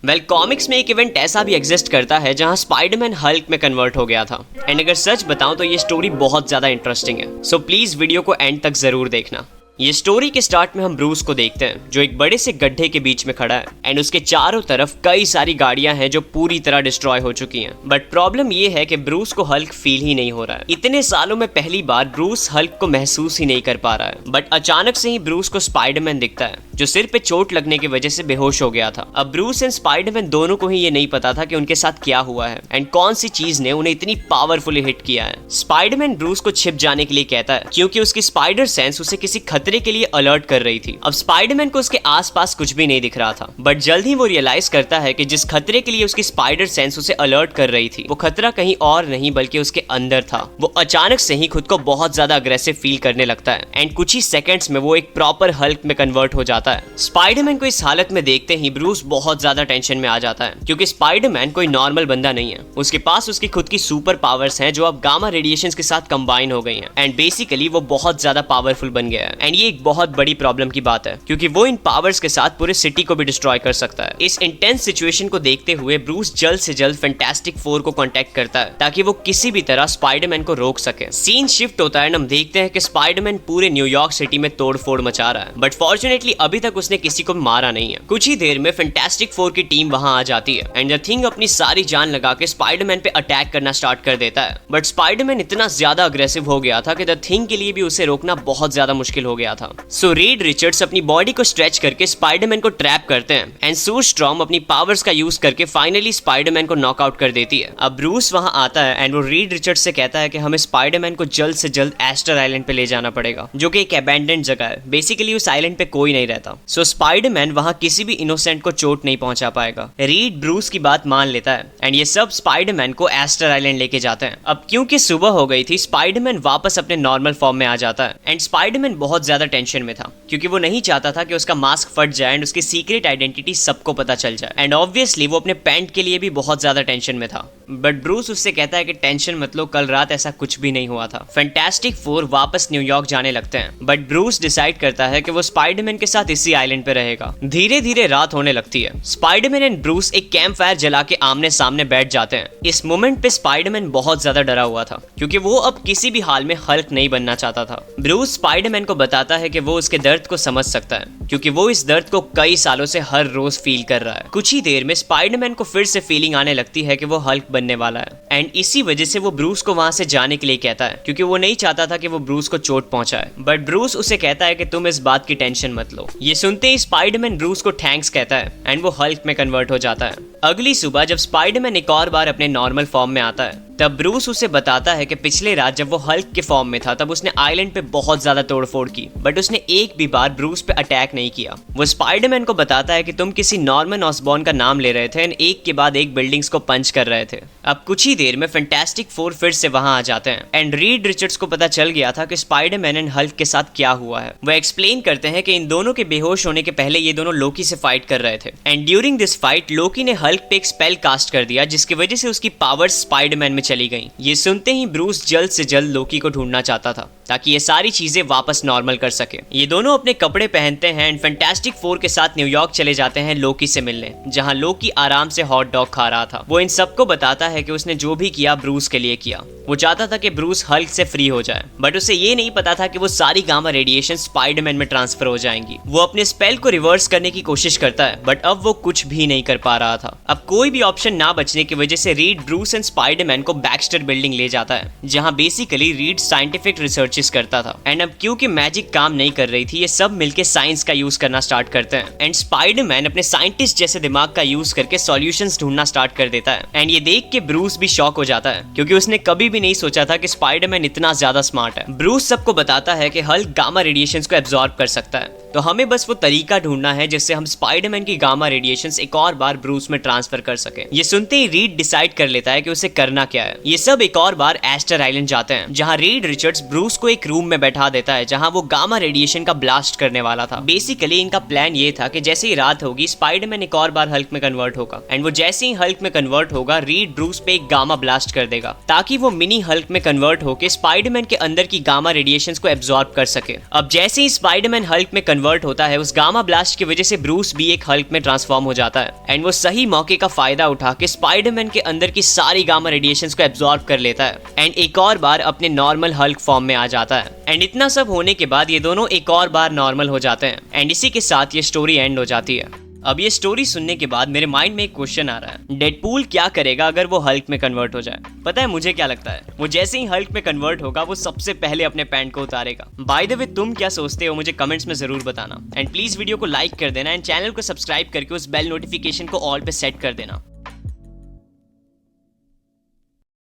Comics में एक event ऐसा भी एग्जिस्ट करता है जहां स्पाइडरमैन हल्क में कन्वर्ट हो गया था। एंड अगर सच बताऊं तो ये स्टोरी बहुत ज्यादा इंटरेस्टिंग है, सो प्लीज वीडियो को एंड तक जरूर देखना। ये स्टोरी के स्टार्ट में हम ब्रूस को देखते हैं जो एक बड़े से गड्ढे के बीच में खड़ा है एंड उसके चारों तरफ कई सारी गाड़ियां हैं जो पूरी तरह डिस्ट्रॉय हो चुकी हैं। बट प्रॉब्लम ये है कि ब्रूस को हल्क फील ही नहीं हो रहा है। इतने सालों में पहली बार ब्रूस हल्क को महसूस ही नहीं कर पा रहा है। बट अचानक से ही ब्रूस को स्पाइडरमैन दिखता है जो सिर पे चोट लगने की वजह से बेहोश हो गया था। अब ब्रूस एंड स्पाइडरमैन दोनों को ही ये नहीं पता था कि उनके साथ क्या हुआ है एंड कौन सी चीज ने उन्हें इतनी पावरफुली हिट किया है। स्पाइडरमैन ब्रूस को छिप जाने के लिए कहता है क्योंकि उसकी स्पाइडर सेंस उसे किसी खतरे के लिए अलर्ट कर रही थी। अब स्पाइडरमैन को उसके आसपास कुछ भी नहीं दिख रहा था, बट जल्द ही वो रियलाइज करता है कि जिस खतरे के लिए उसकी स्पाइडर सेंस उसे अलर्ट कर रही थी वो खतरा कहीं और नहीं बल्कि उसके अंदर था। वो अचानक से ही खुद को बहुत ज्यादा अग्रेसिव फील करने लगता है एंड कुछ ही सेकंड्स में वो एक प्रॉपर हल्क में कन्वर्ट हो जाता है। स्पाइडरमैन को इस हालत में देखते ही ब्रूस बहुत ज्यादा टेंशन में आ जाता है क्योंकि स्पाइडरमैन कोई नॉर्मल बंदा नहीं है। उसके पास उसकी खुद की सुपर पावर्स हैं जो अब गामा रेडिएशंस के साथ कंबाइन हो गई हैं एंड बेसिकली वो बहुत ज्यादा पावरफुल बन गया है। एंड ये एक बहुत बड़ी प्रॉब्लम की बात है क्योंकि वो इन पावर्स के साथ पूरे सिटी को भी डिस्ट्रॉय कर सकता है। इस इंटेंस सिचुएशन को देखते हुए ब्रूस जल्द से जल्द फैंटास्टिक फोर को कांटेक्ट करता है ताकि वो किसी भी तरह स्पाइडरमैन को रोक सके। सीन शिफ्ट होता है, हम देखते हैं कि स्पाइडरमैन पूरे न्यूयॉर्क सिटी में तोड़फोड़ मचा रहा है, बट फॉर्चुनेटली अभी तक उसने किसी को मारा नहीं है। कुछ ही देर में फैंटास्टिक फोर की टीम वहां आ जाती है एंड द थिंग अपनी सारी जान लगा के स्पाइडरमैन पे अटैक करना स्टार्ट कर देता है। बट स्पाइडरमैन इतना ज्यादा अग्रेसिव हो गया था कि द थिंग के लिए भी उसे रोकना बहुत ज्यादा मुश्किल हो गया था। सो रीड रिचर्ड्स अपनी बॉडी को स्ट्रेच करके स्पाइडरमैन को ट्रैप करते हैं एंड सू स्ट्रॉम अपनी पावर्स का यूज करके फाइनली स्पाइडरमैन को नॉकआउट कर देती है। अब ब्रूस वहां आता है एंड वो रीड रिचर्ड्स से कहता है कि हमें स्पाइडरमैन को जल्द से जल्द एस्टर आइलैंड पे ले जाना पड़ेगा जो कि एक अबैंडन्ड जगह है। बेसिकली उस आइलैंड पे कोई नहीं रहता, सो स्पाइडरमैन वहां किसी भी इनोसेंट को चोट नहीं पहुंचा पाएगा। रीड ब्रूस की बात मान लेता है एंड ये सब स्पाइडरमैन को एस्टर आइलैंड लेके जाते हैं। अब क्योंकि सुबह हो गई थी स्पाइडरमैन वापस अपने नॉर्मल फॉर्म में आ जाता है एंड स्पाइडरमैन बहुत ज्यादा टेंशन में था क्योंकि वो नहीं चाहता था कि उसका मास्क फट जाए एंड उसकी सीक्रेट आइडेंटिटी सबको पता चल जाए। एंड ऑब्वियसली वो अपने पैंट के लिए भी बहुत ज्यादा टेंशन में था, बट ब्रूस उससे कहता है कि टेंशन मत लो, कल रात ऐसा कुछ भी नहीं हुआ था। फैंटास्टिक फोर वापस न्यूयॉर्क जाने लगते हैं, बट ब्रूस डिसाइड करता है कि वो स्पाइडरमैन के साथ इसी आइलैंड पे रहेगा। धीरे धीरे रात होने लगती है। स्पाइडरमैन एंड ब्रूस एक कैंप फायर जला के आमने सामने बैठ जाते हैं। इस मोमेंट पे स्पाइडरमैन बहुत ज्यादा डरा हुआ था क्योंकि वो अब किसी भी हाल में हल्क नहीं बनना चाहता था। ब्रूस स्पाइडरमैन को बताता है कि वो उसके दर्द को समझ सकता है क्योंकि वो इस दर्द को कई सालों से हर रोज फील कर रहा है। कुछ ही देर में स्पाइडरमैन को फिर से फीलिंग आने लगती है कि वो हल्क बनने वाला है एंड इसी वजह से वो ब्रूस को वहां से जाने के लिए कहता है क्योंकि वो नहीं चाहता था कि वो ब्रूस को चोट पहुंचाए। बट ब्रूस उसे कहता है कि तुम इस बात की टेंशन मत लो। ये सुनते ही स्पाइडरमैन ब्रूस को थैंक्स कहता है एंड वो हल्क में कन्वर्ट हो जाता है। अगली सुबह जब स्पाइडरमैन एक और बार अपने नॉर्मल फॉर्म में आता है तब ब्रूस उसे बताता है कि पिछले रात जब वो हल्क के फॉर्म में था तब उसने आइलैंड पे बहुत ज्यादा तोड़फोड़ की, बट उसने एक भी बार ब्रूस पे अटैक नहीं किया। वो स्पाइडरमैन को बताता है कि तुम किसी नॉर्मन ऑसबॉर्न का नाम ले रहे थे एंड एक के बाद एक बिल्डिंग्स को पंच कर रहे थे। अब कुछ ही देर में फैंटास्टिक फोर फिर से वहां आ जाते हैं एंड रीड रिचर्ड्स को पता चल गया था कि स्पाइडरमैन एंड हल्क के साथ क्या हुआ है। वो एक्सप्लेन करते हैं कि इन दोनों के बेहोश होने के पहले ये दोनों लोकी से फाइट कर रहे थे एंड ड्यूरिंग दिस फाइट लोकी ने हल्क पे एक स्पेल कास्ट कर दिया जिसकी वजह से उसकी पावर्स स्पाइडरमैन में चली गई। ये सुनते ही ब्रूस जल्द से जल्द लोकी को ढूंढना चाहता था ताकि ये सारी चीजें वापस नॉर्मल कर सके। ये दोनों अपने कपड़े पहनते हैं एंड फैंटास्टिक फोर के साथ न्यूयॉर्क चले जाते हैं लोकी से मिलने, जहां लोकी आराम से हॉट डॉग खा रहा था। वो इन सबको बताता है कि उसने जो भी किया ब्रूस के लिए किया। वो चाहता था कि ब्रूस हल्क से फ्री हो जाए, बट उसे ये नहीं पता था कि वो सारी गामा रेडिएशन स्पाइडरमैन में ट्रांसफर हो जाएंगी। वो अपने स्पेल को रिवर्स करने की कोशिश करता है बट अब वो कुछ भी नहीं कर पा रहा था। अब कोई भी ऑप्शन ना बचने की वजह से रीड ब्रूस एंड स्पाइडरमैन को बैक्स्टर बिल्डिंग ले जाता है जहां बेसिकली रीड साइंटिफिक रिसर्चेस करता था एंड अब क्योंकि मैजिक काम नहीं कर रही थी ये सब मिलके साइंस का यूज करना स्टार्ट करते हैं एंड स्पाइडरमैन अपने साइंटिस्ट जैसे दिमाग का यूज करके सॉल्यूशंस ढूंढना स्टार्ट कर देता है एंड ये देख के ब्रूस भी शॉक हो जाता है क्योंकि उसने कभी भी नहीं सोचा था कि स्पाइडरमैन इतना ज्यादा स्मार्ट है। ब्रूस सबको बताता है कि हल्क गामा रेडिएशंस को एब्जॉर्ब कर सकता है, तो हमें बस वो तरीका ढूंढना है जिससे हम स्पाइडरमैन की गामा रेडिएशंस एक और बार ब्रूस में ट्रांसफर कर सके। ये सुनते ही रीड डिसाइड कर लेता है कि उसे करना क्या है। ये सब एक और बार एस्टर आइलैंड जाते हैं जहां रीड रिचर्ड्स ब्रूस को एक रूम में बैठा देता है जहां वो गामा रेडिएशन का ब्लास्ट करने वाला था। बेसिकली इनका प्लान ये था कि जैसे ही रात होगी स्पाइडरमैन एक और बार हल्क में कन्वर्ट होगा एंड वो जैसे ही हल्क में कन्वर्ट होगा रीड ब्रूस पे एक गामा ब्लास्ट कर देगा ताकि वो टाइनी हल्क में कन्वर्ट होकर स्पाइडरमैन के अंदर की गामा रेडिएशंस को एब्जॉर्ब कर सके। अब जैसे ही स्पाइडरमैन हल्क में कन्वर्ट होता है, उस गामा ब्लास्ट की वजह से ब्रूस भी एक हल्क में ट्रांसफॉर्म हो जाता है एंड वो सही मौके का फायदा उठा के स्पाइडरमैन के अंदर की सारी गामा रेडिएशंस को एब्जॉर्ब कर लेता है एंड एक और बार अपने नॉर्मल हल्क फॉर्म में आ जाता है। एंड इतना सब होने के बाद ये दोनों एक और बार नॉर्मल हो जाते हैं एंड इसी के साथ ये स्टोरी एंड हो जाती है। अब ये स्टोरी सुनने के बाद मेरे माइंड में एक क्वेश्चन आ रहा है, डेडपूल क्या करेगा अगर वो हल्क में कन्वर्ट हो जाए? पता है मुझे क्या लगता है, वो जैसे ही हल्क में कन्वर्ट होगा वो सबसे पहले अपने पैंट को उतारेगा। बाय द वे तुम क्या सोचते हो मुझे कमेंट्स में जरूर बताना एंड प्लीज वीडियो को लाइक कर देना एंड चैनल को सब्सक्राइब करके उस बेल नोटिफिकेशन को ऑल पे सेट कर देना।